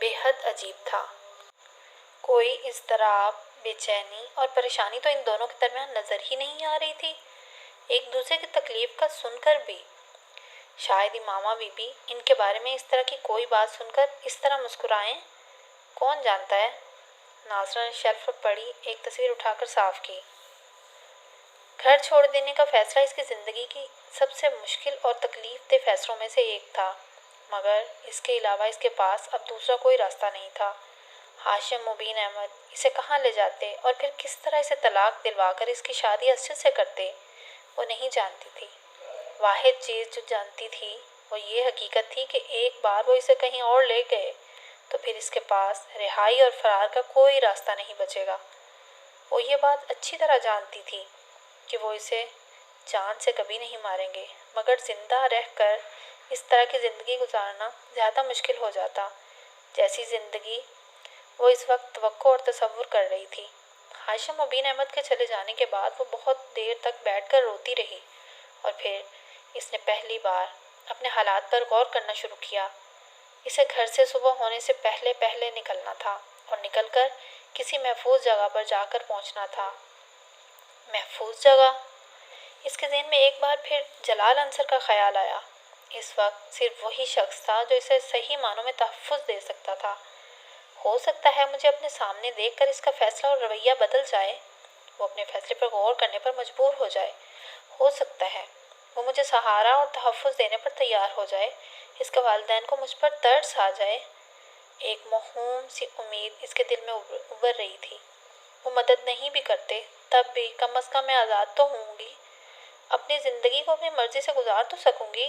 بے حد عجیب تھا۔ کوئی اضطراب، بے چینی اور پریشانی تو ان دونوں کے درمیان نظر ہی نہیں آ رہی تھی، ایک دوسرے کی تکلیف کا سن کر بھی۔ شاید ہی ماما بی بی ان کے بارے میں اس طرح کی کوئی بات سن کر اس طرح مسکرائیں، کون جانتا ہے۔ ناصرہ نے شیلف پر پڑی ایک تصویر اٹھا کر صاف کی۔ گھر چھوڑ دینے کا فیصلہ اس کی زندگی کی سب سے مشکل اور تکلیف دہ فیصلوں میں سے ایک تھا، مگر اس کے علاوہ اس کے پاس اب دوسرا کوئی راستہ نہیں تھا۔ ہاشم مبین احمد اسے کہاں لے جاتے اور پھر کس طرح اسے طلاق دلوا کر اس کی شادی اسد سے کرتے، وہ نہیں جانتی تھی۔ واحد چیز جو جانتی تھی وہ یہ حقیقت تھی کہ ایک بار وہ اسے کہیں اور لے گئے تو پھر اس کے پاس رہائی اور فرار کا کوئی راستہ نہیں بچے گا۔ وہ یہ بات اچھی طرح جانتی تھی کہ وہ اسے جان سے کبھی نہیں ماریں گے، مگر زندہ رہ کر اس طرح کی زندگی گزارنا زیادہ مشکل ہو جاتا، جیسی زندگی وہ اس وقت توقع اور تصور کر رہی تھی۔ ہاشم مبین احمد کے چلے جانے کے بعد وہ بہت دیر تک بیٹھ کر روتی رہی اور پھر اس نے پہلی بار اپنے حالات پر غور کرنا شروع کیا۔ اسے گھر سے صبح ہونے سے پہلے پہلے نکلنا تھا اور نکل کر کسی محفوظ جگہ پر جا کر پہنچنا تھا۔ محفوظ جگہ؟ اس کے ذہن میں ایک بار پھر جلال انصر کا خیال آیا۔ اس وقت صرف وہی شخص تھا جو اسے صحیح معنوں میں تحفظ دے سکتا تھا۔ ہو سکتا ہے مجھے اپنے سامنے دیکھ کر اس کا فیصلہ اور رویہ بدل جائے، وہ اپنے فیصلے پر غور کرنے پر مجبور ہو جائے۔ ہو سکتا ہے وہ مجھے سہارا اور تحفظ دینے پر تیار ہو جائے، اس کے والدین کو مجھ پر ترس آ جائے۔ ایک موہوم سی امید اس کے دل میں ابھر رہی تھی۔ وہ مدد نہیں بھی کرتے تب بھی کم از کم میں آزاد تو ہوں گی، اپنی زندگی کو اپنی مرضی سے گزار تو سکوں گی۔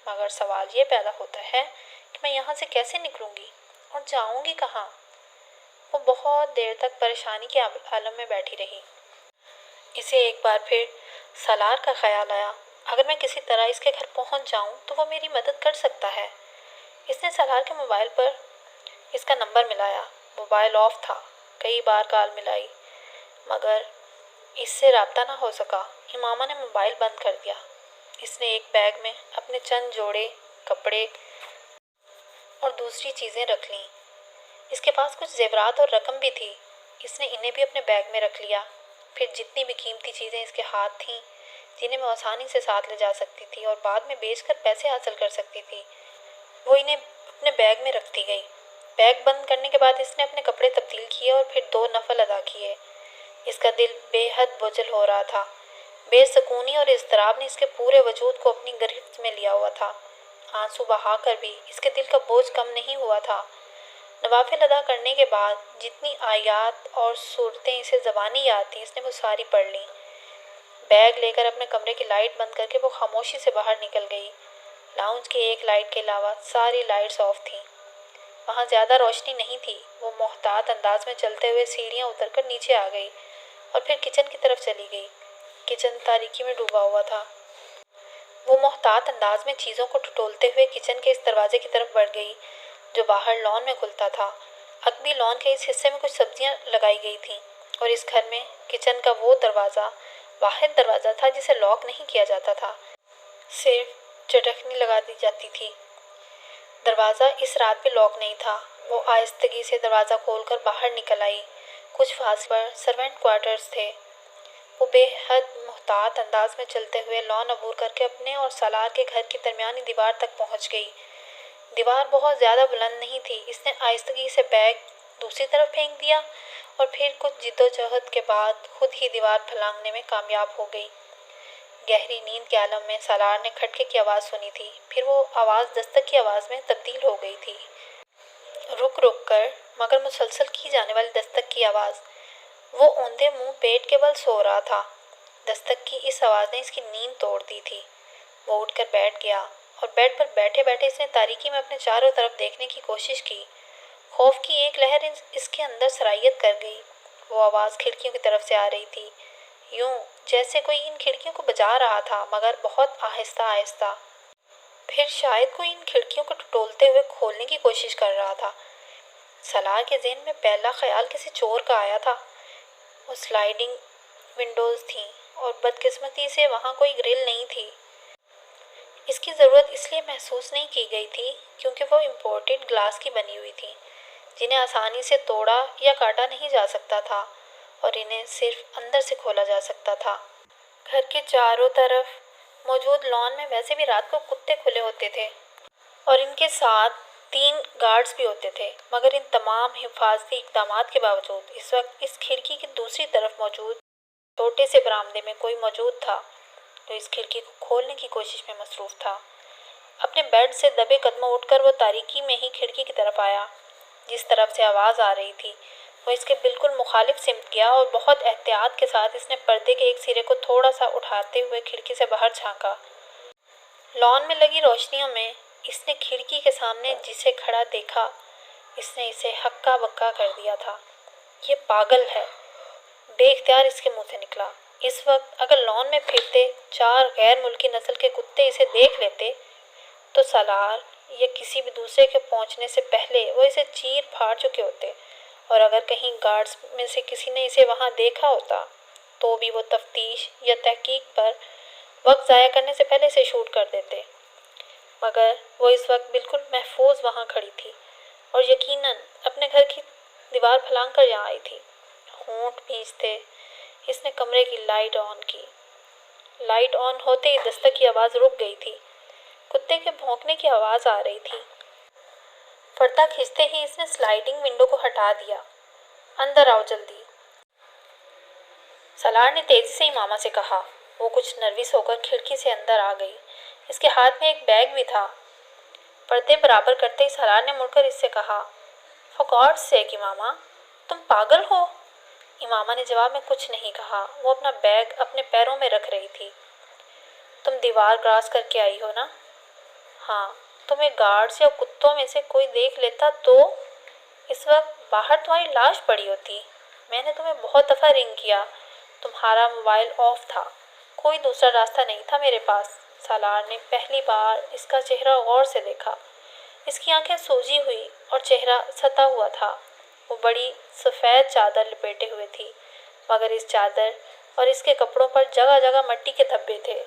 مگر سوال یہ پیدا ہوتا ہے کہ میں یہاں سے کیسے نکلوں گی اور جاؤں گی کہاں؟ وہ بہت دیر تک پریشانی کے عالم میں بیٹھی رہی۔ اسے ایک بار پھر سالار کا خیال آیا، اگر میں کسی طرح اس کے گھر پہنچ جاؤں تو وہ میری مدد کر سکتا ہے۔ اس نے سالار کے موبائل پر اس کا نمبر ملایا۔ موبائل آف تھا، کئی بار کال ملائی مگر اس سے رابطہ نہ ہو سکا۔ امامہ نے موبائل بند کر دیا۔ اس نے ایک بیگ میں اپنے چند جوڑے کپڑے اور دوسری چیزیں رکھ لیں۔ اس کے پاس کچھ زیورات اور رقم بھی تھی، اس نے انہیں بھی اپنے بیگ میں رکھ لیا۔ پھر جتنی بھی قیمتی چیزیں اس کے ہاتھ تھیں جنہیں وہ آسانی سے ساتھ لے جا سکتی تھی اور بعد میں بیچ کر پیسے حاصل کر سکتی تھی، وہ انہیں اپنے بیگ میں رکھتی گئی۔ بیگ بند کرنے کے بعد اس نے اپنے کپڑے تبدیل کیے اور پھر 2 نفل ادا کیے۔ اس کا دل بے حد بوجھل ہو رہا تھا، بے سکونی اور اضطراب نے اس کے پورے وجود کو اپنی گرفت میں لیا ہوا تھا۔ آنسو بہا کر بھی اس کے دل کا بوجھ کم نہیں ہوا تھا۔ نوافل ادا کرنے کے بعد جتنی آیات اور صورتیں اسے زبانی یاد تھیں اس نے وہ ساری پڑھ لیں۔ بیگ لے کر اپنے کمرے کی لائٹ بند کر کے وہ خاموشی سے باہر نکل گئی۔ لاؤنج کی ایک لائٹ کے علاوہ ساری لائٹس آف تھیں۔ وہاں زیادہ روشنی نہیں تھی۔ وہ محتاط انداز میں چلتے ہوئے سیڑھیاں اتر کر نیچے آ گئی اور پھر کچن کی طرف چلی گئی۔ کچن تاریکی میں ڈوبا ہوا تھا۔ وہ محتاط انداز میں چیزوں کو ٹٹولتے ہوئے کچن کے اس دروازے کی طرف بڑھ گئی جو باہر لان میں کھلتا تھا۔ عقبی لان کے اس حصے میں کچھ سبزیاں لگائی گئی تھیں اور اس گھر میں کچن کا وہ دروازہ واحد دروازہ تھا جسے لاک نہیں کیا جاتا تھا، صرف چٹکنی لگا دی جاتی تھی۔ دروازہ اس رات بھی لاک نہیں تھا۔ وہ آہستگی سے دروازہ کھول کر باہر نکل آئی۔ کچھ فاصلے پر سرونٹ کوارٹرز تھے۔ وہ بے حد محتاط انداز میں چلتے ہوئے لان عبور کر کے اپنے اور سالار کے گھر کی درمیانی دیوار تک پہنچ گئی۔ دیوار بہت زیادہ بلند نہیں تھی۔ اس نے آہستگی سے بیگ دوسری طرف پھینک دیا اور پھر کچھ جدوجہد کے بعد خود ہی دیوار پھلانگنے میں کامیاب ہو گئی۔ گہری نیند کے عالم میں سالار نے کھٹکے کی آواز سنی تھی، پھر وہ آواز دستک کی آواز میں تبدیل ہو گئی تھی۔ رک رک کر مگر مسلسل کی جانے والی دستک کی آواز۔ وہ اوندھے منہ پیٹ کے بل سو رہا تھا۔ دستک کی اس آواز نے اس کی نیند توڑ دی تھی۔ وہ اٹھ کر بیٹھ گیا اور بیڈ پر بیٹھے بیٹھے اس نے تاریکی میں اپنے چاروں طرف دیکھنے کی کوشش کی۔ خوف کی ایک لہر اس کے اندر سرایت کر گئی۔ وہ آواز کھڑکیوں کی طرف سے آ رہی تھی، یوں جیسے کوئی ان کھڑکیوں کو بجا رہا تھا مگر بہت آہستہ آہستہ۔ پھر شاید کوئی ان کھڑکیوں کو ٹٹولتے ہوئے کھولنے کی کوشش کر رہا تھا۔ سالار کے ذہن میں پہلا خیال کسی چور کا آیا تھا۔ وہ سلائیڈنگ ونڈوز تھیں اور بدقسمتی سے وہاں کوئی گرل نہیں تھی۔ اس کی ضرورت اس لیے محسوس نہیں کی گئی تھی کیونکہ وہ امپورٹڈ گلاس کی بنی ہوئی تھی۔ جنہیں آسانی سے توڑا یا کاٹا نہیں جا سکتا تھا اور انہیں صرف اندر سے کھولا جا سکتا تھا۔ گھر کے چاروں طرف موجود لان میں ویسے بھی رات کو کتے کھلے ہوتے تھے اور ان کے ساتھ 3 گارڈز بھی ہوتے تھے، مگر ان تمام حفاظتی اقدامات کے باوجود اس وقت اس کھڑکی کی دوسری طرف موجود چھوٹے سے برآمدے میں کوئی موجود تھا جو اس کھڑکی کو کھولنے کی کوشش میں مصروف تھا۔ اپنے بیڈ سے دبے قدموں اٹھ کر وہ تاریکی میں ہی کھڑکی کی طرف آیا۔ جس طرف سے آواز آ رہی تھی وہ اس کے بالکل مخالف سمت گیا اور بہت احتیاط کے ساتھ اس نے پردے کے ایک سرے کو تھوڑا سا اٹھاتے ہوئے کھڑکی سے باہر جھانکا۔ لان میں لگی روشنیوں میں اس نے کھڑکی کے سامنے جسے کھڑا دیکھا، اس نے اسے ہکا بکا کر دیا تھا۔ یہ پاگل ہے، بے اختیار اس کے منہ سے نکلا۔ اس وقت اگر لان میں پھرتے 4 غیر ملکی نسل کے کتے اسے دیکھ لیتے تو سالار یا کسی بھی دوسرے کے پہنچنے سے پہلے وہ اسے چیر پھاڑ چکے ہوتے، اور اگر کہیں گارڈز میں سے کسی نے اسے وہاں دیکھا ہوتا تو بھی وہ تفتیش یا تحقیق پر وقت ضائع کرنے سے پہلے اسے شوٹ کر دیتے۔ مگر وہ اس وقت بالکل محفوظ وہاں کھڑی تھی اور یقیناً اپنے گھر کی دیوار پھلانگ کر یہاں آئی تھی۔ ہونٹ بھیجتے اس نے کمرے کی لائٹ آن کی۔ لائٹ آن ہوتے ہی دستک کی آواز رک گئی تھی۔ کتے کے بھونکنے کی آواز آ رہی تھی۔ پردہ کھینچتے ہی اس نے سلائڈنگ ونڈو کو ہٹا دیا۔ اندر آؤ جلدی، سالار نے تیزی سے امامہ سے کہا۔ وہ کچھ نروس ہو کر کھڑکی سے اندر آ گئی۔ اس کے ہاتھ میں ایک بیگ بھی تھا۔ پردے برابر کرتے ہی سالار نے مڑ کر اس سے کہا، فار گاڈ سیک امامہ، تم پاگل ہو؟ امامہ نے جواب میں کچھ نہیں کہا۔ وہ اپنا بیگ اپنے پیروں میں رکھ رہی تھی۔ تم دیوار کراس کر کے آئی ہو نا؟ ہاں، تمہیں گارڈز یا کتوں میں سے کوئی دیکھ لیتا تو؟ اس وقت باہر تمہاری لاش پڑی ہوتی۔ میں نے تمہیں بہت دفعہ رنگ کیا، تمہارا موبائل آف تھا، کوئی دوسرا راستہ نہیں تھا میرے پاس۔ سالار نے پہلی بار اس کا چہرہ غور سے دیکھا۔ اس کی آنکھیں سوجی ہوئی اور چہرہ ستا ہوا تھا۔ وہ بڑی سفید چادر لپیٹے ہوئے تھی، مگر اس چادر اور اس کے کپڑوں پر جگہ جگہ مٹی کے دھبے تھے۔